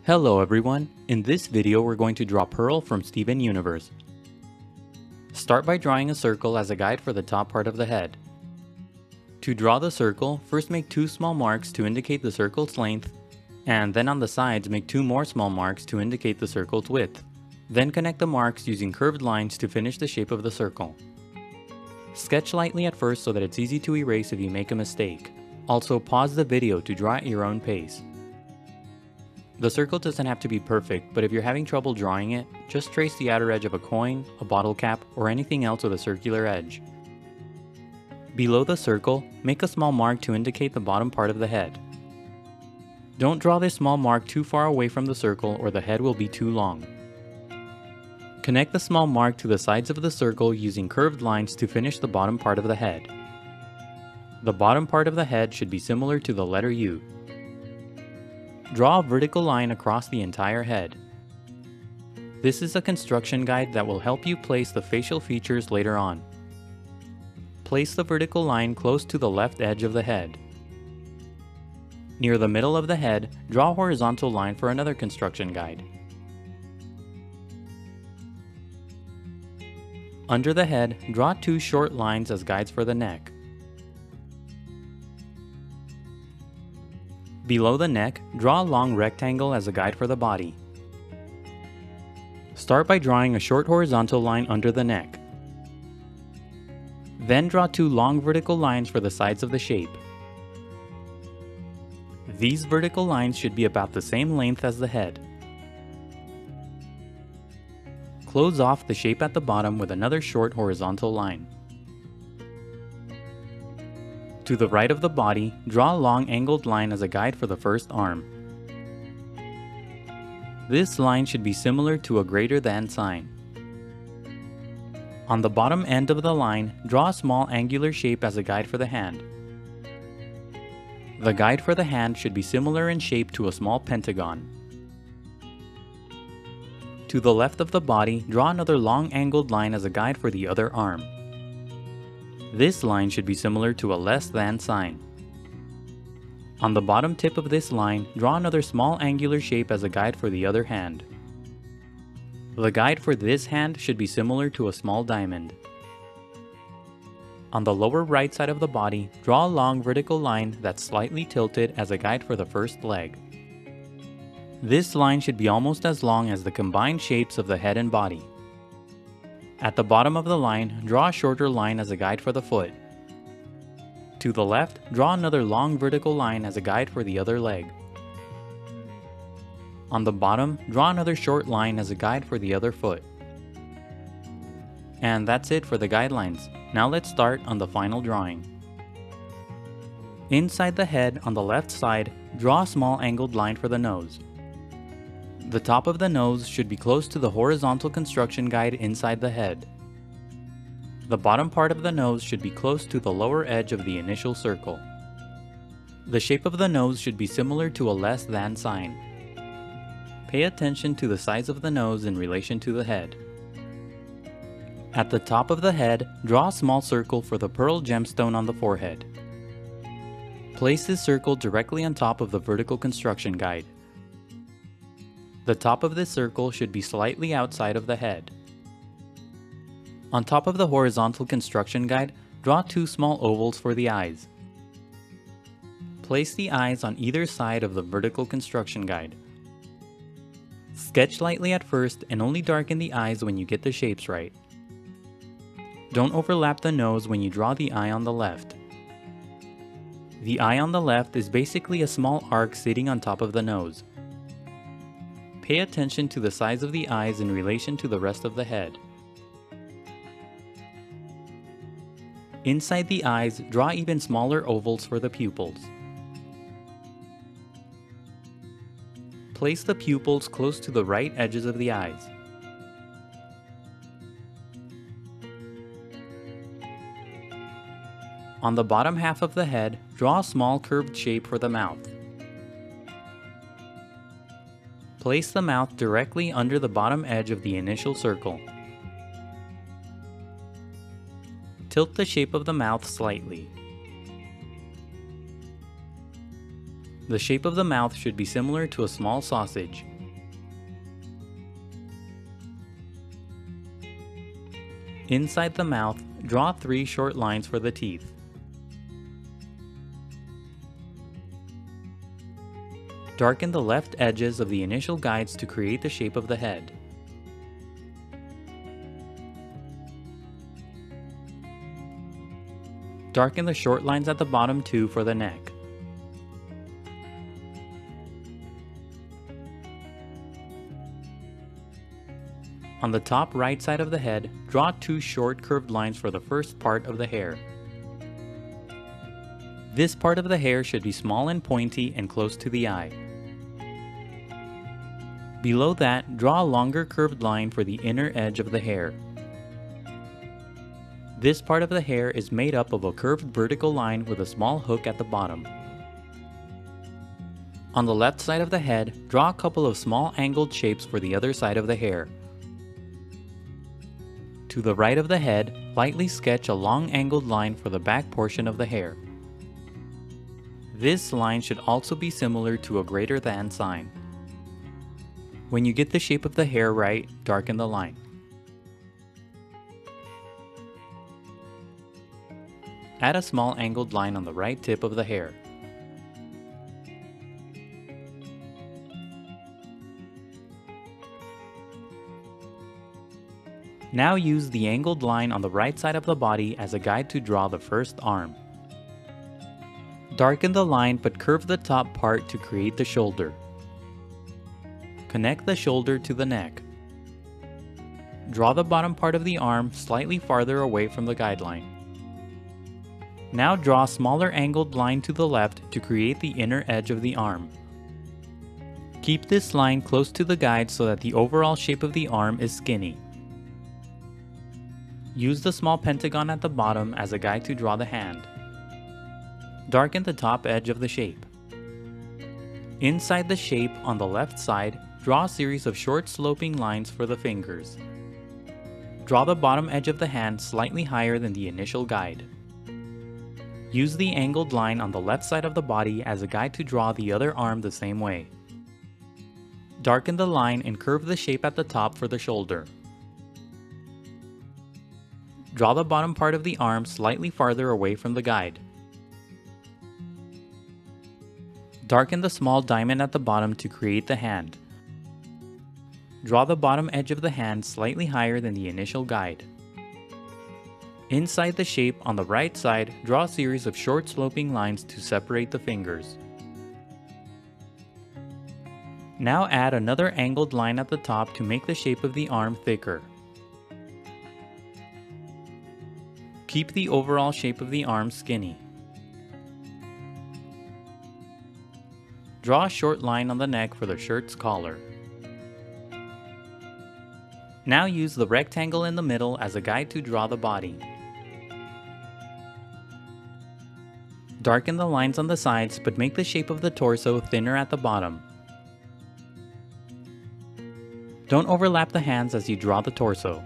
Hello everyone, in this video we're going to draw Pearl from Steven Universe. Start by drawing a circle as a guide for the top part of the head. To draw the circle, first make two small marks to indicate the circle's length, and then on the sides make two more small marks to indicate the circle's width. Then connect the marks using curved lines to finish the shape of the circle. Sketch lightly at first so that it's easy to erase if you make a mistake. Also pause the video to draw at your own pace. The circle doesn't have to be perfect, but if you're having trouble drawing it, just trace the outer edge of a coin, a bottle cap, or anything else with a circular edge. Below the circle, make a small mark to indicate the bottom part of the head. Don't draw this small mark too far away from the circle or the head will be too long. Connect the small mark to the sides of the circle using curved lines to finish the bottom part of the head. The bottom part of the head should be similar to the letter U. Draw a vertical line across the entire head. This is a construction guide that will help you place the facial features later on. Place the vertical line close to the left edge of the head. Near the middle of the head, draw a horizontal line for another construction guide. Under the head, draw two short lines as guides for the neck. Below the neck, draw a long rectangle as a guide for the body. Start by drawing a short horizontal line under the neck. Then draw two long vertical lines for the sides of the shape. These vertical lines should be about the same length as the head. Close off the shape at the bottom with another short horizontal line. To the right of the body, draw a long angled line as a guide for the first arm. This line should be similar to a greater than sign. On the bottom end of the line, draw a small angular shape as a guide for the hand. The guide for the hand should be similar in shape to a small pentagon. To the left of the body, draw another long angled line as a guide for the other arm. This line should be similar to a less than sign. On the bottom tip of this line, draw another small angular shape as a guide for the other hand. The guide for this hand should be similar to a small diamond. On the lower right side of the body, draw a long vertical line that's slightly tilted as a guide for the first leg. This line should be almost as long as the combined shapes of the head and body. At the bottom of the line, draw a shorter line as a guide for the foot. To the left, draw another long vertical line as a guide for the other leg. On the bottom, draw another short line as a guide for the other foot. And that's it for the guidelines. Now let's start on the final drawing. Inside the head on the left side, draw a small angled line for the nose. The top of the nose should be close to the horizontal construction guide inside the head. The bottom part of the nose should be close to the lower edge of the initial circle. The shape of the nose should be similar to a less than sign. Pay attention to the size of the nose in relation to the head. At the top of the head, draw a small circle for the pearl gemstone on the forehead. Place this circle directly on top of the vertical construction guide. The top of this circle should be slightly outside of the head. On top of the horizontal construction guide, draw two small ovals for the eyes. Place the eyes on either side of the vertical construction guide. Sketch lightly at first and only darken the eyes when you get the shapes right. Don't overlap the nose when you draw the eye on the left. The eye on the left is basically a small arc sitting on top of the nose. Pay attention to the size of the eyes in relation to the rest of the head. Inside the eyes, draw even smaller ovals for the pupils. Place the pupils close to the right edges of the eyes. On the bottom half of the head, draw a small curved shape for the mouth. Place the mouth directly under the bottom edge of the initial circle. Tilt the shape of the mouth slightly. The shape of the mouth should be similar to a small sausage. Inside the mouth, draw 3 short lines for the teeth. Darken the left edges of the initial guides to create the shape of the head. Darken the short lines at the bottom too for the neck. On the top right side of the head, draw 2 short curved lines for the first part of the hair. This part of the hair should be small and pointy and close to the eye. Below that, draw a longer curved line for the inner edge of the hair. This part of the hair is made up of a curved vertical line with a small hook at the bottom. On the left side of the head, draw a couple of small angled shapes for the other side of the hair. To the right of the head, lightly sketch a long angled line for the back portion of the hair. This line should also be similar to a greater than sign. When you get the shape of the hair right, darken the line. Add a small angled line on the right tip of the hair. Now use the angled line on the right side of the body as a guide to draw the first arm. Darken the line but curve the top part to create the shoulder. Connect the shoulder to the neck. Draw the bottom part of the arm slightly farther away from the guideline. Now draw a smaller angled line to the left to create the inner edge of the arm. Keep this line close to the guide so that the overall shape of the arm is skinny. Use the small pentagon at the bottom as a guide to draw the hand. Darken the top edge of the shape. Inside the shape on the left side, draw a series of short sloping lines for the fingers. Draw the bottom edge of the hand slightly higher than the initial guide. Use the angled line on the left side of the body as a guide to draw the other arm the same way. Darken the line and curve the shape at the top for the shoulder. Draw the bottom part of the arm slightly farther away from the guide. Darken the small diamond at the bottom to create the hand. Draw the bottom edge of the hand slightly higher than the initial guide. Inside the shape on the right side, draw a series of short sloping lines to separate the fingers. Now add another angled line at the top to make the shape of the arm thicker. Keep the overall shape of the arm skinny. Draw a short line on the neck for the shirt's collar. Now use the rectangle in the middle as a guide to draw the body. Darken the lines on the sides but make the shape of the torso thinner at the bottom. Don't overlap the hands as you draw the torso.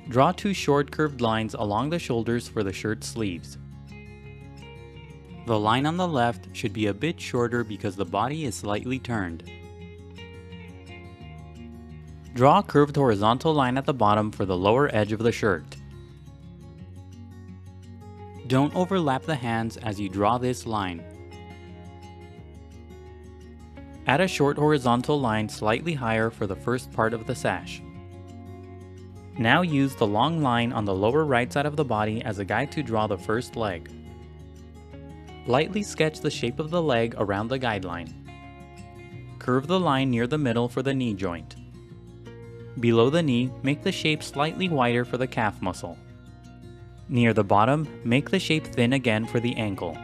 Draw 2 short curved lines along the shoulders for the shirt sleeves. The line on the left should be a bit shorter because the body is slightly turned. Draw a curved horizontal line at the bottom for the lower edge of the shirt. Don't overlap the hands as you draw this line. Add a short horizontal line slightly higher for the first part of the sash. Now use the long line on the lower right side of the body as a guide to draw the first leg. Lightly sketch the shape of the leg around the guideline. Curve the line near the middle for the knee joint. Below the knee, make the shape slightly wider for the calf muscle. Near the bottom, make the shape thin again for the ankle.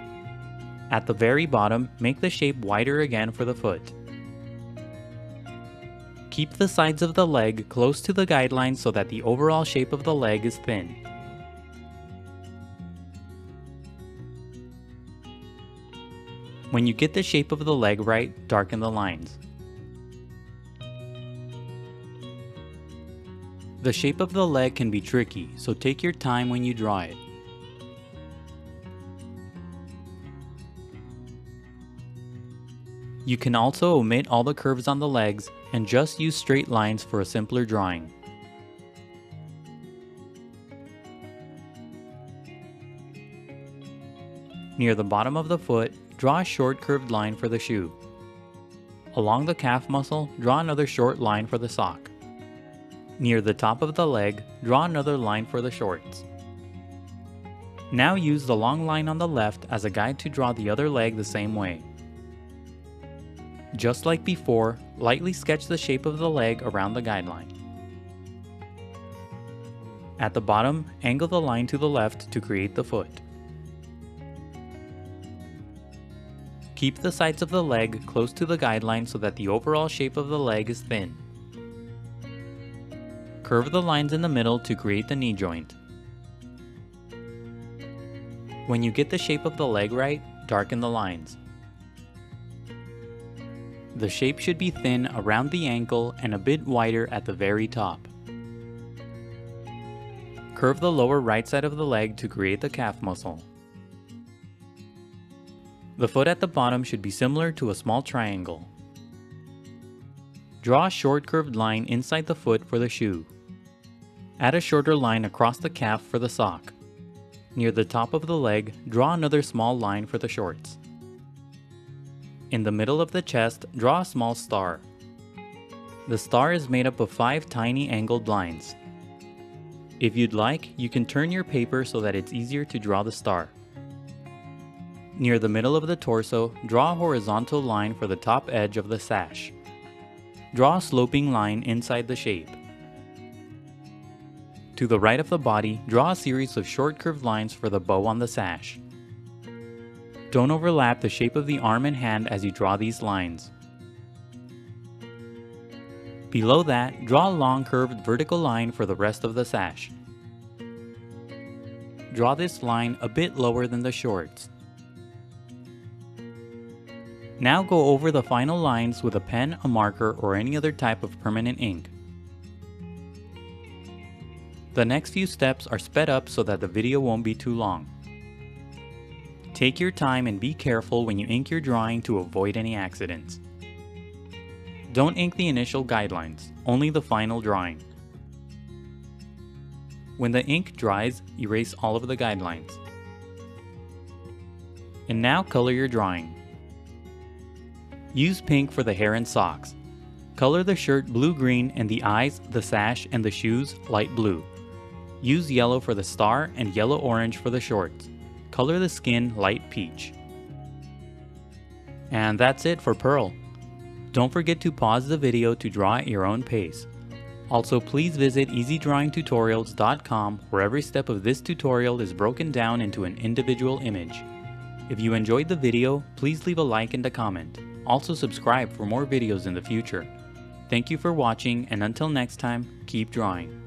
At the very bottom, make the shape wider again for the foot. Keep the sides of the leg close to the guideline so that the overall shape of the leg is thin. When you get the shape of the leg right, darken the lines. The shape of the leg can be tricky, so take your time when you draw it. You can also omit all the curves on the legs and just use straight lines for a simpler drawing. Near the bottom of the foot, draw a short curved line for the shoe. Along the calf muscle, draw another short line for the sock. Near the top of the leg, draw another line for the shorts. Now use the long line on the left as a guide to draw the other leg the same way. Just like before, lightly sketch the shape of the leg around the guideline. At the bottom, angle the line to the left to create the foot. Keep the sides of the leg close to the guideline so that the overall shape of the leg is thin. Curve the lines in the middle to create the knee joint. When you get the shape of the leg right, darken the lines. The shape should be thin around the ankle and a bit wider at the very top. Curve the lower right side of the leg to create the calf muscle. The foot at the bottom should be similar to a small triangle. Draw a short curved line inside the foot for the shoe. Add a shorter line across the calf for the sock. Near the top of the leg, draw another small line for the shorts. In the middle of the chest, draw a small star. The star is made up of 5 tiny angled lines. If you'd like, you can turn your paper so that it's easier to draw the star. Near the middle of the torso, draw a horizontal line for the top edge of the sash. Draw a sloping line inside the shape. To the right of the body, draw a series of short curved lines for the bow on the sash. Don't overlap the shape of the arm and hand as you draw these lines. Below that, draw a long curved vertical line for the rest of the sash. Draw this line a bit lower than the shorts. Now go over the final lines with a pen, a marker, or any other type of permanent ink. The next few steps are sped up so that the video won't be too long. Take your time and be careful when you ink your drawing to avoid any accidents. Don't ink the initial guidelines, only the final drawing. When the ink dries, erase all of the guidelines. And now color your drawing. Use pink for the hair and socks. Color the shirt blue-green and the eyes, the sash, and the shoes light blue. Use yellow for the star and yellow-orange for the shorts. Color the skin light peach. And that's it for Pearl. Don't forget to pause the video to draw at your own pace. Also, please visit easydrawingtutorials.com where every step of this tutorial is broken down into an individual image. If you enjoyed the video, please leave a like and a comment. Also subscribe for more videos in the future. Thank you for watching, and until next time, keep drawing.